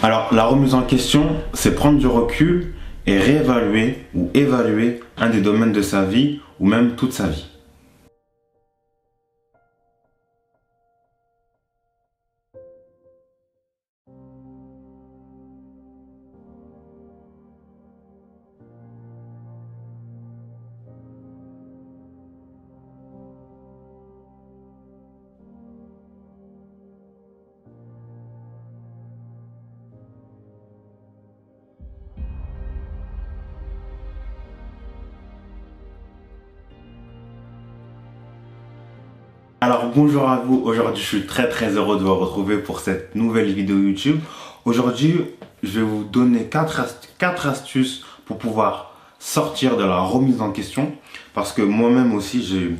Alors, la remise en question, c'est prendre du recul et réévaluer ou évaluer un des domaines de sa vie ou même toute sa vie. Alors bonjour à vous, aujourd'hui je suis très heureux de vous retrouver pour cette nouvelle vidéo YouTube. Aujourd'hui je vais vous donner 4 astuces pour pouvoir sortir de la remise en question. Parce que moi-même aussi,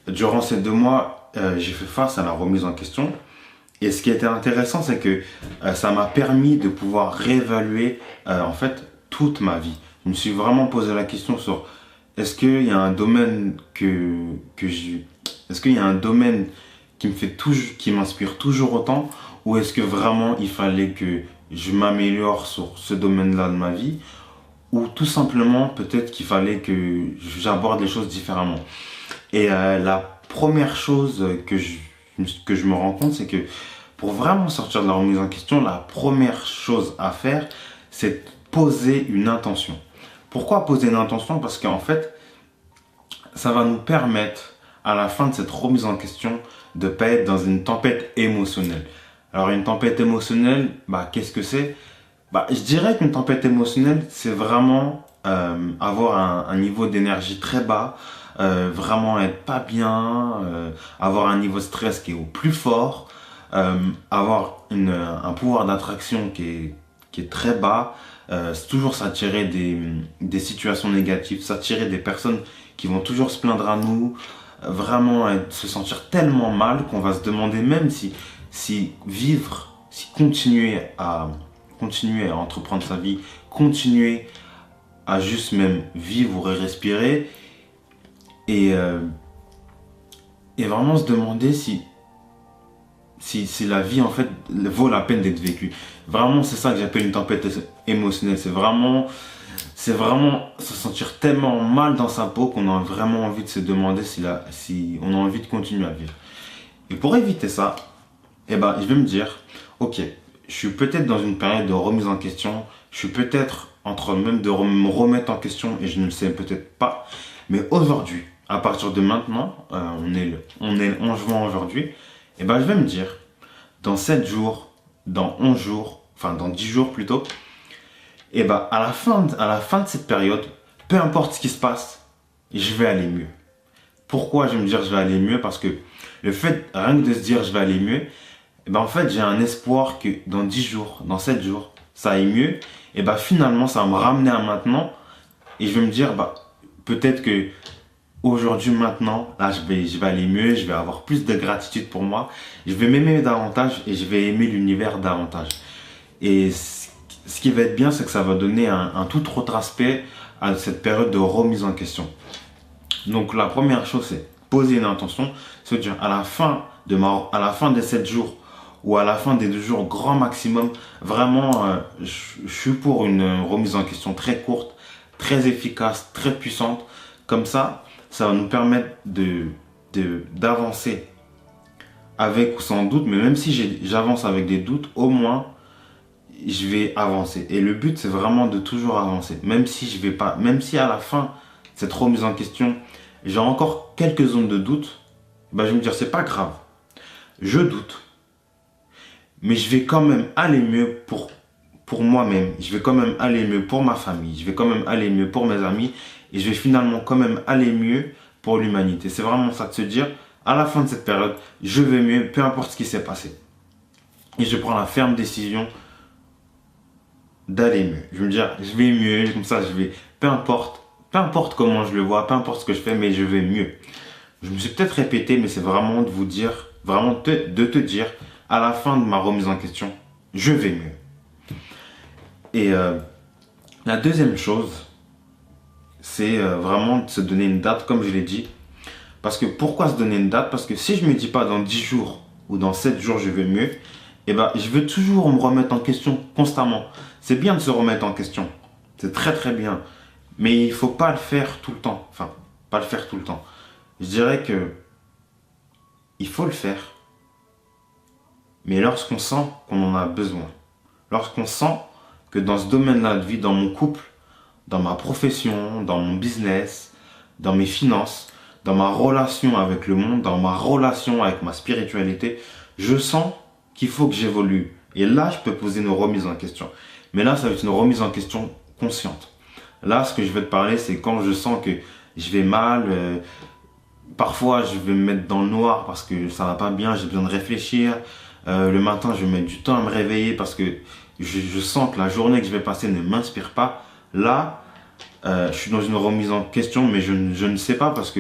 durant ces 2 mois, j'ai fait face à la remise en question. Et ce qui était intéressant, c'est que ça m'a permis de pouvoir réévaluer en fait toute ma vie. Je me suis vraiment posé la question sur est-ce qu'il y a un domaine est-ce qu'il y a un domaine qui m'inspire toujours autant, ou est-ce que vraiment il fallait que je m'améliore sur ce domaine-là de ma vie, ou tout simplement peut-être qu'il fallait que j'aborde les choses différemment. Et la première chose que je me rends compte, c'est que pour vraiment sortir de la remise en question, la première chose à faire, c'est poser une intention. Pourquoi poser une intention? Parce qu'en fait, ça va nous permettre, à la fin de cette remise en question, de ne pas être dans une tempête émotionnelle. Alors, une tempête émotionnelle, qu'est-ce que c'est? Je dirais qu'une tempête émotionnelle, c'est vraiment avoir un niveau d'énergie très bas, vraiment être pas bien, avoir un niveau de stress qui est au plus fort, avoir un pouvoir d'attraction qui est très bas, c'est toujours s'attirer des situations négatives, s'attirer des personnes qui vont toujours se plaindre à nous, vraiment se sentir tellement mal qu'on va se demander même si continuer à entreprendre sa vie, continuer à juste même vivre et respirer, et vraiment se demander si la vie en fait vaut la peine d'être vécue. Vraiment, c'est ça que j'appelle une tempête émotionnelle. C'est vraiment se sentir tellement mal dans sa peau qu'on a vraiment envie de se demander si on a envie de continuer à vivre. Et pour éviter ça, je vais me dire, ok, je suis peut-être dans une période de remise en question, je suis peut-être en train même de me remettre en question et je ne le sais peut-être pas. Mais aujourd'hui, à partir de maintenant, on est le 11 juin aujourd'hui, je vais me dire, dans 7 jours, dans 11 jours, enfin dans 10 jours plutôt, à la fin de cette période, peu importe ce qui se passe, je vais aller mieux. Pourquoi je vais me dire je vais aller mieux? Parce que le fait, rien que de se dire je vais aller mieux, en fait j'ai un espoir que dans 10 jours, dans 7 jours, ça aille mieux. Finalement ça va me ramener à maintenant, et je vais me dire peut-être que aujourd'hui, maintenant, là je vais aller mieux, je vais avoir plus de gratitude pour moi, je vais m'aimer davantage et je vais aimer l'univers davantage. Et ce qui va être bien, c'est que ça va donner un tout autre aspect à cette période de remise en question. Donc la première chose, c'est poser une intention, se dire à la fin des 7 jours ou à la fin des 2 jours grand maximum, vraiment je suis pour une remise en question très courte, très efficace, très puissante. Comme ça va nous permettre d'avancer avec ou sans doute, mais même si j'avance avec des doutes, au moins je vais avancer. Et le but, c'est vraiment de toujours avancer. Même si à la fin de cette remise en question, j'ai encore quelques zones de doute, je vais me dire, c'est pas grave. Je doute. Mais je vais quand même aller mieux pour moi-même. Je vais quand même aller mieux pour ma famille. Je vais quand même aller mieux pour mes amis. Et je vais finalement quand même aller mieux pour l'humanité. C'est vraiment ça, de se dire, à la fin de cette période, je vais mieux, peu importe ce qui s'est passé. Et je prends la ferme décision d'aller mieux. Je vais me dire, je vais mieux, comme ça, peu importe comment je le vois, peu importe ce que je fais, mais je vais mieux. Je me suis peut-être répété, mais c'est vraiment de vous dire, vraiment de te dire, à la fin de ma remise en question, je vais mieux. Et la deuxième chose, c'est vraiment de se donner une date, comme je l'ai dit. Parce que pourquoi se donner une date? Parce que si je ne me dis pas dans 10 jours ou dans 7 jours, je vais mieux, et ben, je veux toujours me remettre en question constamment. C'est bien de se remettre en question. C'est très très bien. Mais il faut pas le faire tout le temps. Enfin, pas le faire tout le temps. Je dirais que il faut le faire. Mais lorsqu'on sent qu'on en a besoin. Lorsqu'on sent que dans ce domaine-là de vie, dans mon couple, dans ma profession, dans mon business, dans mes finances, dans ma relation avec le monde, dans ma relation avec ma spiritualité, je sens qu'il faut que j'évolue. Et là, je peux poser une remise en question. Mais là, ça va être une remise en question consciente. Là, ce que je vais te parler, c'est quand je sens que je vais mal. Parfois, je vais me mettre dans le noir parce que ça va pas bien, j'ai besoin de réfléchir. Le matin, je vais mettre du temps à me réveiller parce que je sens que la journée que je vais passer ne m'inspire pas. Là, je suis dans une remise en question, mais je ne sais pas parce que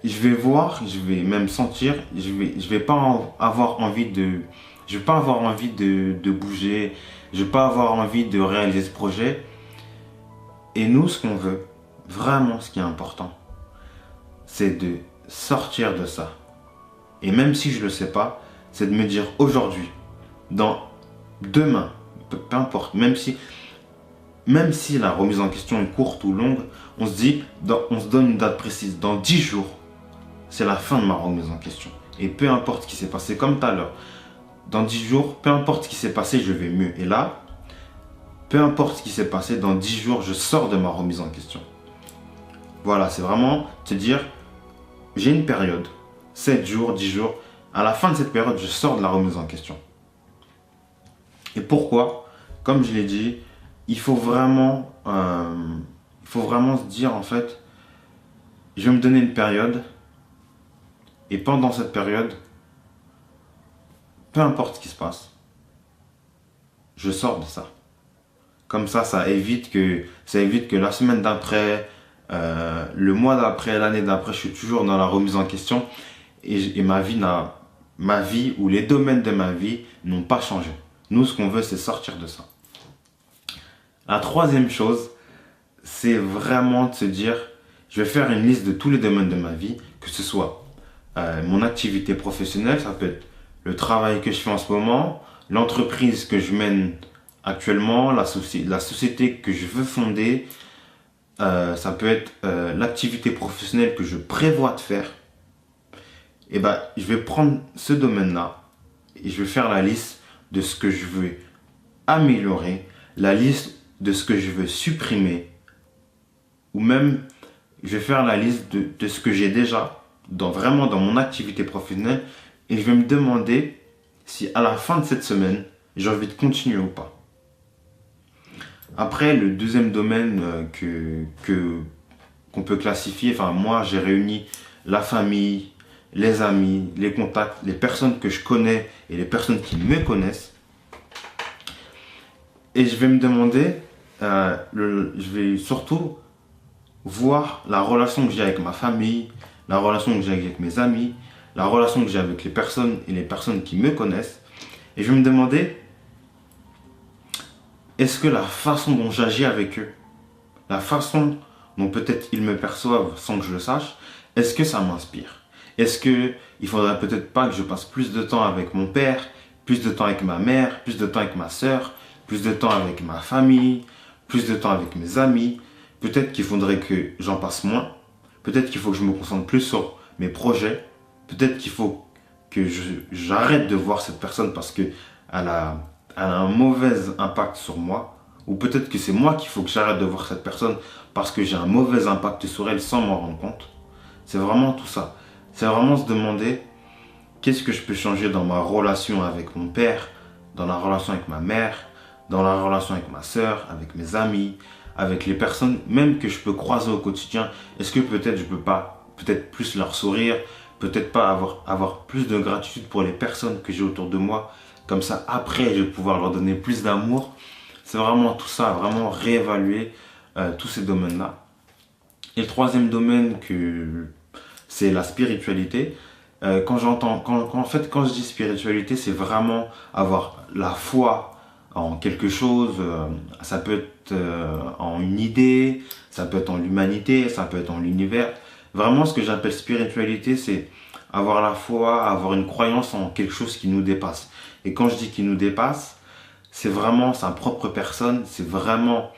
je vais voir, je vais même sentir, je vais pas avoir envie de, je vais pas avoir envie de bouger, je vais pas avoir envie de réaliser ce projet. Et nous, ce qu'on veut, vraiment, ce qui est important, c'est de sortir de ça. Et même si je le sais pas, c'est de me dire aujourd'hui, dans demain, peu importe, même si la remise en question est courte ou longue, on se dit, on se donne une date précise. Dans 10 jours, c'est la fin de ma remise en question. Et peu importe ce qui s'est passé, comme tout à l'heure, dans 10 jours, peu importe ce qui s'est passé, je vais mieux. Et là, peu importe ce qui s'est passé, dans 10 jours, je sors de ma remise en question. Voilà, c'est vraiment te dire, j'ai une période, 7 jours, 10 jours. À la fin de cette période, je sors de la remise en question. Et pourquoi? Comme je l'ai dit, il faut vraiment se dire en fait, je vais me donner une période. Et pendant cette période, peu importe ce qui se passe, je sors de ça. Comme ça évite que la semaine d'après, le mois d'après, l'année d'après, je suis toujours dans la remise en question et ma vie ou les domaines de ma vie n'ont pas changé. Nous, ce qu'on veut, c'est sortir de ça. La troisième chose, c'est vraiment de se dire, je vais faire une liste de tous les domaines de ma vie, que ce soit mon activité professionnelle, ça peut être le travail que je fais en ce moment, l'entreprise que je mène actuellement, la société que je veux fonder, ça peut être l'activité professionnelle que je prévois de faire. Et ben, je vais prendre ce domaine-là et je vais faire la liste de ce que je veux améliorer, la liste de ce que je veux supprimer, ou même je vais faire la liste de ce que j'ai déjà vraiment dans mon activité professionnelle et je vais me demander si à la fin de cette semaine, j'ai envie de continuer ou pas. Après, le deuxième domaine qu'on peut classifier, enfin moi j'ai réuni la famille, les amis, les contacts, les personnes que je connais et les personnes qui me connaissent. Et je vais me demander, je vais surtout voir la relation que j'ai avec ma famille, la relation que j'ai avec mes amis, la relation que j'ai avec les personnes et les personnes qui me connaissent. Et je vais me demander, est-ce que la façon dont j'agis avec eux, la façon dont peut-être ils me perçoivent sans que je le sache, est-ce que ça m'inspire? Est-ce qu'il ne faudrait peut-être pas que je passe plus de temps avec mon père, plus de temps avec ma mère, plus de temps avec ma soeur, plus de temps avec ma famille, plus de temps avec mes amis? Peut-être qu'il faudrait que j'en passe moins. Peut-être qu'il faut que je me concentre plus sur mes projets. Peut-être qu'il faut que j'arrête de voir cette personne parce qu'elle a un mauvais impact sur moi. Ou peut-être que c'est moi qu'il faut que j'arrête de voir cette personne parce que j'ai un mauvais impact sur elle sans m'en rendre compte. C'est vraiment tout ça. C'est vraiment se demander qu'est-ce que je peux changer dans ma relation avec mon père, dans la relation avec ma mère, dans la relation avec ma soeur, avec mes amis, avec les personnes même que je peux croiser au quotidien. Est-ce que peut-être je peux pas peut-être plus leur sourire, peut-être pas avoir plus de gratitude pour les personnes que j'ai autour de moi. Comme ça, après, je vais pouvoir leur donner plus d'amour. C'est vraiment tout ça, vraiment réévaluer tous ces domaines-là. Et le troisième domaine, c'est la spiritualité. Quand je dis spiritualité, c'est vraiment avoir la foi en quelque chose. Ça peut être en une idée, ça peut être en l'humanité, ça peut être en l'univers. Vraiment, ce que j'appelle spiritualité, c'est avoir la foi, avoir une croyance en quelque chose qui nous dépasse. Et quand je dis qui nous dépasse, c'est vraiment sa propre personne, c'est vraiment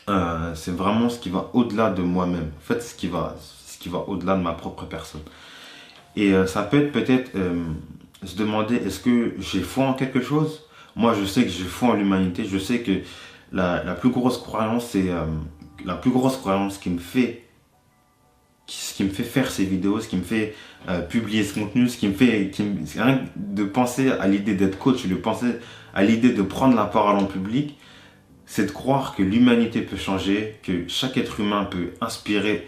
ce qui va au-delà de moi-même. En fait, ce qui va au-delà de ma propre personne. Et ça peut être peut-être se demander, est-ce que j'ai foi en quelque chose? Moi, je sais que j'ai foi en l'humanité. Je sais que la plus grosse croyance, c'est la plus grosse croyance ce qui me fait faire ces vidéos, ce qui me fait publier ce contenu, c'est rien que de penser à l'idée d'être coach, de penser à l'idée de prendre la parole en public, c'est de croire que l'humanité peut changer, que chaque être humain peut inspirer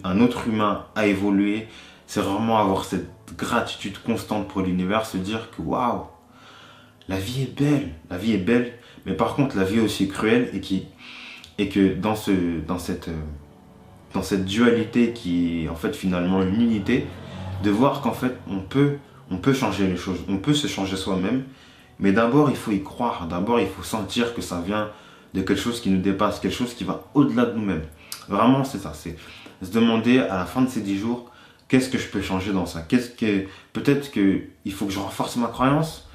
un autre humain à évoluer. C'est vraiment avoir cette gratitude constante pour l'univers, se dire que waouh, la vie est belle, mais par contre la vie est aussi cruelle et que dans cette dualité qui est en fait finalement une unité, de voir qu'en fait on peut changer les choses, on peut se changer soi-même, mais d'abord il faut y croire, d'abord il faut sentir que ça vient de quelque chose qui nous dépasse, quelque chose qui va au-delà de nous-mêmes. Vraiment c'est ça, c'est se demander à la fin de ces 10 jours, qu'est-ce que je peux changer dans ça? Peut-être qu'il faut que je renforce ma croyance,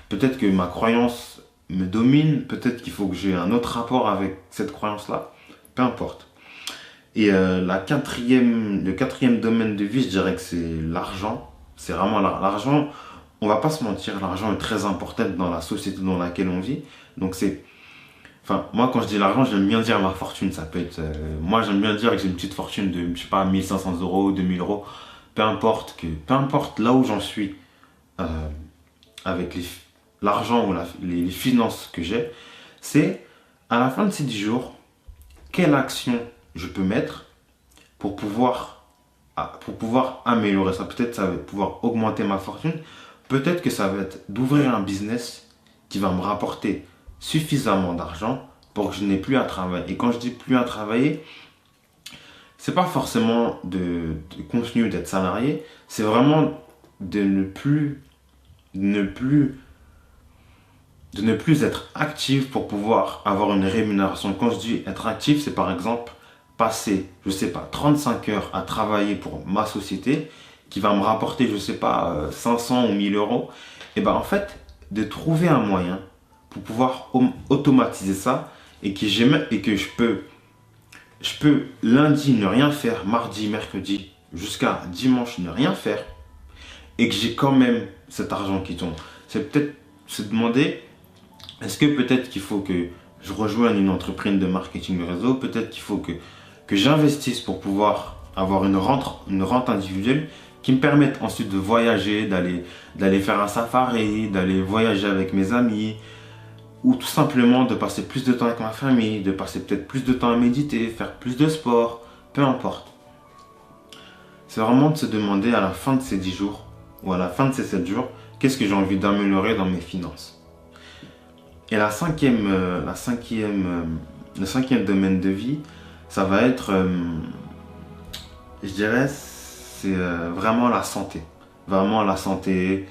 peut-être que ma croyance me domine, peut-être qu'il faut que j'ai un autre rapport avec cette croyance-là, peu importe. Et le quatrième domaine de vie, je dirais que c'est l'argent. C'est vraiment l'argent. On va pas se mentir, l'argent est très important dans la société dans laquelle on vit. Donc enfin, moi quand je dis l'argent, j'aime bien dire ma fortune. Ça peut être, moi j'aime bien dire que j'ai une petite fortune de, je sais pas, 1500 euros, 2000 euros. Peu importe là où j'en suis euh, avec l'argent ou les finances que j'ai, c'est à la fin de ces 10 jours, quelle action je peux mettre pour pouvoir améliorer ça. Peut-être ça va pouvoir augmenter ma fortune. Peut-être que ça va être d'ouvrir un business qui va me rapporter suffisamment d'argent pour que je n'ai plus à travailler. Et quand je dis plus à travailler, c'est pas forcément de continuer d'être salarié, c'est vraiment de ne plus de ne plus être actif pour pouvoir avoir une rémunération. Quand je dis être actif, c'est par exemple passer, je sais pas, 35 heures à travailler pour ma société qui va me rapporter, je sais pas, 500 ou 1000 euros. Et ben en fait, de trouver un moyen pour pouvoir automatiser ça et que je peux lundi ne rien faire, mardi, mercredi, jusqu'à dimanche ne rien faire et que j'ai quand même cet argent qui tombe. C'est peut-être se demander, est-ce que peut-être qu'il faut que je rejoigne une entreprise de marketing de réseau, peut-être qu'il faut que j'investisse pour pouvoir avoir une rente individuelle qui me permette ensuite de voyager, d'aller faire un safari, d'aller voyager avec mes amis, ou tout simplement de passer plus de temps avec ma famille, de passer peut-être plus de temps à méditer, faire plus de sport, peu importe. C'est vraiment de se demander à la fin de ces 10 jours, ou à la fin de ces 7 jours, qu'est-ce que j'ai envie d'améliorer dans mes finances. Et le cinquième domaine de vie, ça va être, je dirais, c'est vraiment la santé. Vraiment la santé,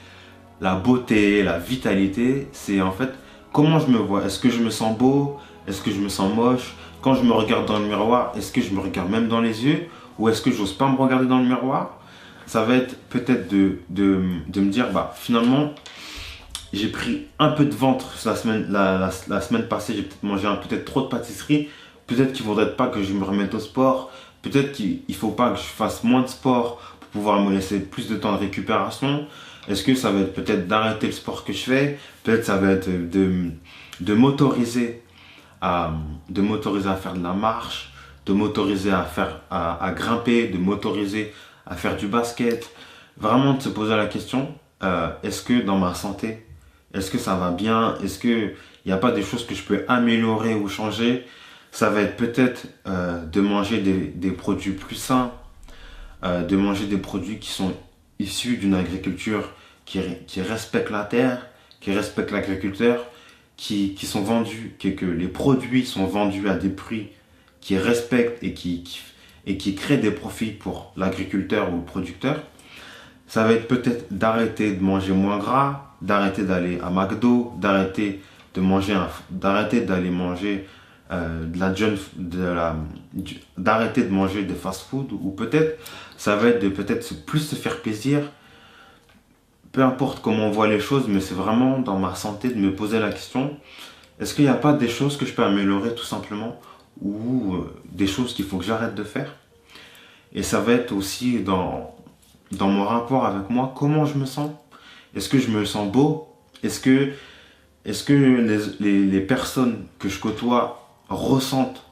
la beauté, la vitalité. C'est en fait comment je me vois. Est-ce que je me sens beau? Est-ce que je me sens moche? Quand je me regarde dans le miroir, est-ce que je me regarde même dans les yeux? Ou est-ce que j'ose pas me regarder dans le miroir? Ça va être peut-être de me dire, bah finalement, j'ai pris un peu de ventre la semaine passée, j'ai peut-être mangé peut-être trop de pâtisserie. Peut-être qu'il ne faudrait pas que je me remette au sport. Peut-être qu'il ne faut pas que je fasse moins de sport pour pouvoir me laisser plus de temps de récupération. Est-ce que ça va être peut-être d'arrêter le sport que je fais? Peut-être ça va être de m'autoriser à faire de la marche, de m'autoriser à grimper, de m'autoriser à faire du basket. Vraiment de se poser la question, est-ce que dans ma santé, est-ce que ça va bien? Est-ce qu'il n'y a pas des choses que je peux améliorer ou changer? Ça va être peut-être de manger des produits plus sains, de manger des produits qui sont issus d'une agriculture qui respecte la terre, qui respecte l'agriculteur, qui sont vendus, que les produits sont vendus à des prix qui respectent et qui créent des profits pour l'agriculteur ou le producteur. Ça va être peut-être d'arrêter de manger moins gras, d'arrêter d'aller à McDo, d'arrêter d'aller manger d'arrêter de manger des fast-food, ou peut-être ça va être de peut-être plus se faire plaisir, peu importe comment on voit les choses, mais c'est vraiment dans ma santé de me poser la question, est-ce qu'il n'y a pas des choses que je peux améliorer tout simplement, ou des choses qu'il faut que j'arrête de faire? Et ça va être aussi dans mon rapport avec moi, comment je me sens. Est-ce que je me sens beau? Est-ce que les personnes que je côtoie ressentent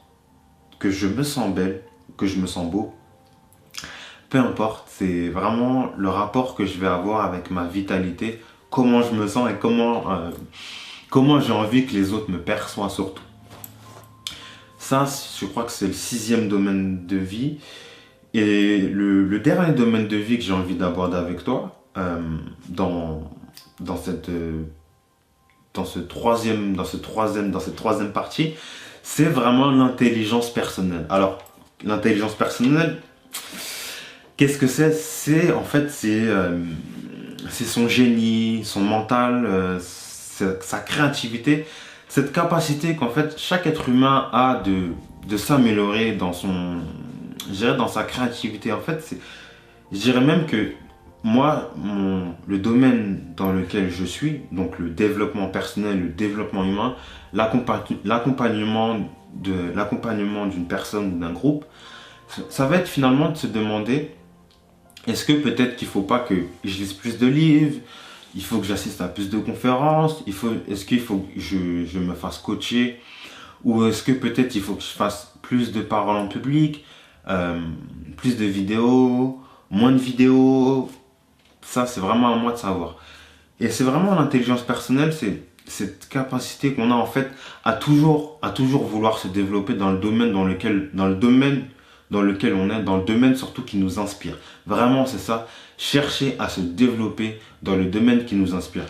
que je me sens belle, que je me sens beau? Peu importe, c'est vraiment le rapport que je vais avoir avec ma vitalité, comment je me sens et comment j'ai envie que les autres me perçoivent surtout. Ça, je crois que c'est le 6e domaine de vie. Et le dernier domaine de vie que j'ai envie d'aborder avec toi, dans cette troisième partie, c'est vraiment l'intelligence personnelle. Alors, l'intelligence personnelle, qu'est-ce que c'est? C'est son génie, son mental, sa créativité, cette capacité qu'en fait chaque être humain a de s'améliorer dans sa créativité. En fait, je dirais même que moi, le domaine dans lequel je suis, donc le développement personnel, le développement humain, l'accompagnement d'une personne ou d'un groupe, ça va être finalement de se demander, est-ce que peut-être qu'il ne faut pas que je lise plus de livres, il faut que j'assiste à plus de conférences, est-ce qu'il faut que je me fasse coacher, ou est-ce que peut-être il faut que je fasse plus de paroles en public, plus de vidéos, moins de vidéos. Ça, c'est vraiment à moi de savoir. Et c'est vraiment l'intelligence personnelle, c'est cette capacité qu'on a en fait à toujours vouloir se développer dans le domaine dans lequel on est, dans le domaine surtout qui nous inspire. Vraiment, c'est ça, chercher à se développer dans le domaine qui nous inspire.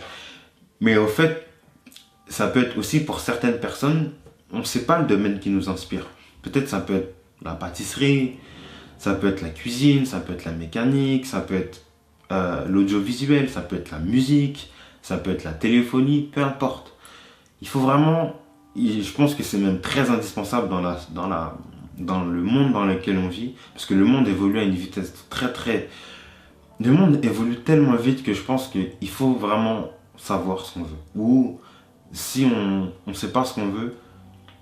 Mais au fait, ça peut être aussi pour certaines personnes, on ne sait pas le domaine qui nous inspire. Peut-être ça peut être la pâtisserie, ça peut être la cuisine, ça peut être la mécanique, ça peut être l'audiovisuel, ça peut être la musique, ça peut être la téléphonie, peu importe. Il faut vraiment, je pense que c'est même très indispensable dans le monde dans lequel on vit, parce que le monde évolue à une vitesse le monde évolue tellement vite que je pense qu'il faut vraiment savoir ce qu'on veut. Ou si on ne sait pas ce qu'on veut,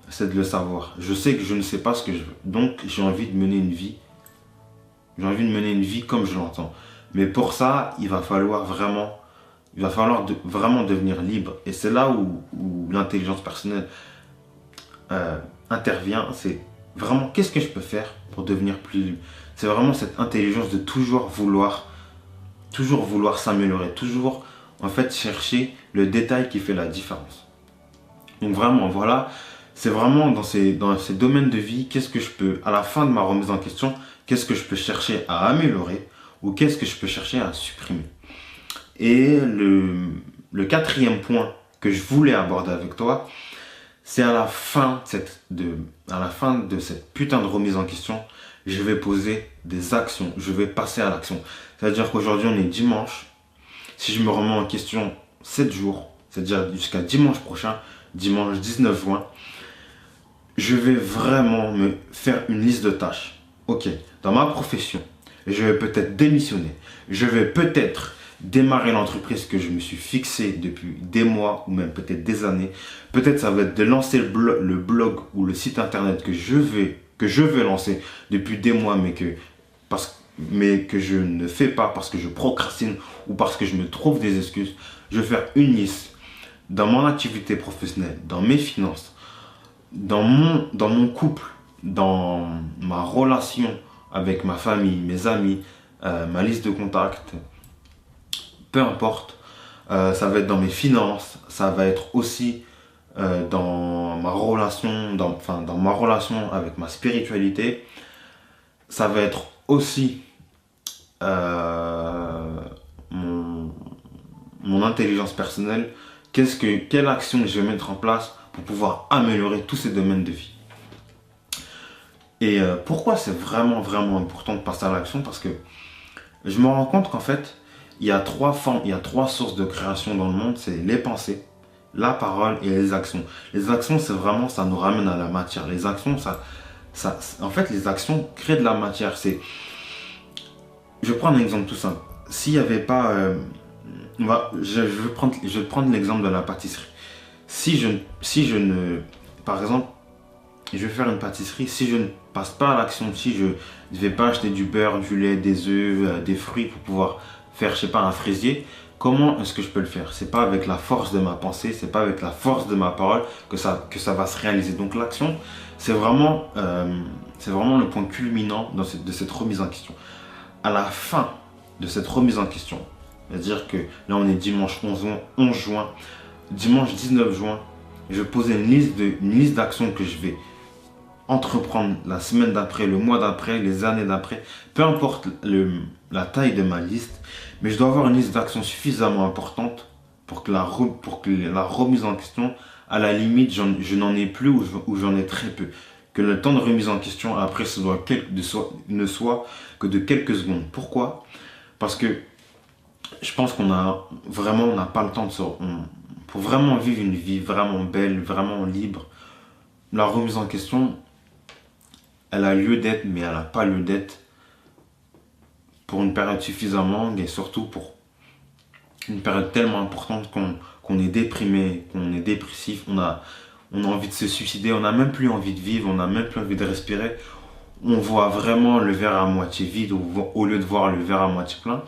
c'est de le savoir. Je sais que je ne sais pas ce que je veux, donc j'ai envie de mener une vie. J'ai envie de mener une vie comme je l'entends. Mais pour ça, il va falloir vraiment devenir libre. Et c'est là où l'intelligence personnelle intervient. C'est vraiment, qu'est-ce que je peux faire pour devenir plus libre? C'est vraiment cette intelligence de toujours vouloir s'améliorer, toujours en fait chercher le détail qui fait la différence. Donc vraiment, voilà, c'est vraiment dans ces domaines de vie, qu'est-ce que je peux, à la fin de ma remise en question, qu'est-ce que je peux chercher à améliorer ou qu'est-ce que je peux chercher à supprimer. Et le 4e point que je voulais aborder avec toi, c'est à la fin de cette putain de remise en question, je vais poser des actions, je vais passer à l'action. C'est-à-dire qu'aujourd'hui on est dimanche, si je me remets en question 7 jours, c'est-à-dire jusqu'à dimanche prochain, dimanche 19 juin, je vais vraiment me faire une liste de tâches. Ok, dans ma profession, je vais peut-être démissionner, je vais peut-être démarrer l'entreprise que je me suis fixée depuis des mois ou même peut-être des années. Peut-être ça va être de lancer le blog ou le site internet que je veux lancer depuis des mois mais que je ne fais pas parce que je procrastine ou parce que je me trouve des excuses. Je vais faire une liste dans mon activité professionnelle, dans mes finances, dans mon couple, dans ma relation avec ma famille, mes amis, ma liste de contacts, peu importe. Ça va être dans mes finances, ça va être aussi dans ma relation, dans ma relation avec ma spiritualité. Ça va être aussi mon intelligence personnelle. Quelle action je vais mettre en place pour pouvoir améliorer tous ces domaines de vie. Et pourquoi c'est vraiment important de passer à l'action? Parce que je me rends compte qu'en fait, il y a 3 sources de création dans le monde, c'est les pensées, la parole et les actions. Les actions, c'est vraiment, ça nous ramène à la matière. Les actions, en fait, les actions créent de la matière. Je vais prendre un exemple tout simple. S'il n'y avait pas, je vais prendre l'exemple de la pâtisserie. Si je ne, par exemple, je vais faire une pâtisserie, si je ne passe pas à l'action, si je ne vais pas acheter du beurre, du lait, des œufs, des fruits pour pouvoir faire, je sais pas, un fraisier, comment est-ce que je peux le faire? C'est pas avec la force de ma pensée, c'est pas avec la force de ma parole que ça va se réaliser. Donc l'action, c'est vraiment le point culminant de cette remise en question. À la fin de cette remise en question, c'est-à-dire que là on est dimanche 11 juin, dimanche 19 juin, je vais poser une liste d'actions que je vais entreprendre la semaine d'après, le mois d'après, les années d'après, peu importe la taille de ma liste, mais je dois avoir une liste d'actions suffisamment importante pour que pour que la remise en question, à la limite, je n'en ai plus ou j'en ai très peu. Que le temps de remise en question, après, ne soit que de quelques secondes. Pourquoi? Parce que je pense on n'a pas le temps pour vraiment vivre une vie vraiment belle, vraiment libre. La remise en question, elle a lieu d'être, mais elle n'a pas lieu d'être pour une période suffisamment longue et surtout pour une période tellement importante qu'on est déprimé, qu'on est dépressif, on a envie de se suicider, on n'a même plus envie de vivre, on n'a même plus envie de respirer. On voit vraiment le verre à moitié vide au lieu de voir le verre à moitié plein.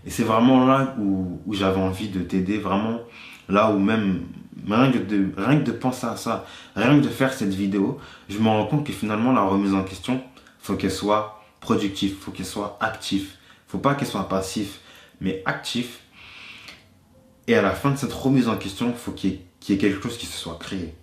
Et c'est vraiment là où j'avais envie de t'aider, vraiment là où même rien que de penser à ça, rien que de faire cette vidéo, je me rends compte que finalement la remise en question, faut qu'elle soit productive, faut qu'elle soit active. Faut pas qu'elle soit passif, mais actif. Et à la fin de cette remise en question, faut qu'il y ait quelque chose qui se soit créé.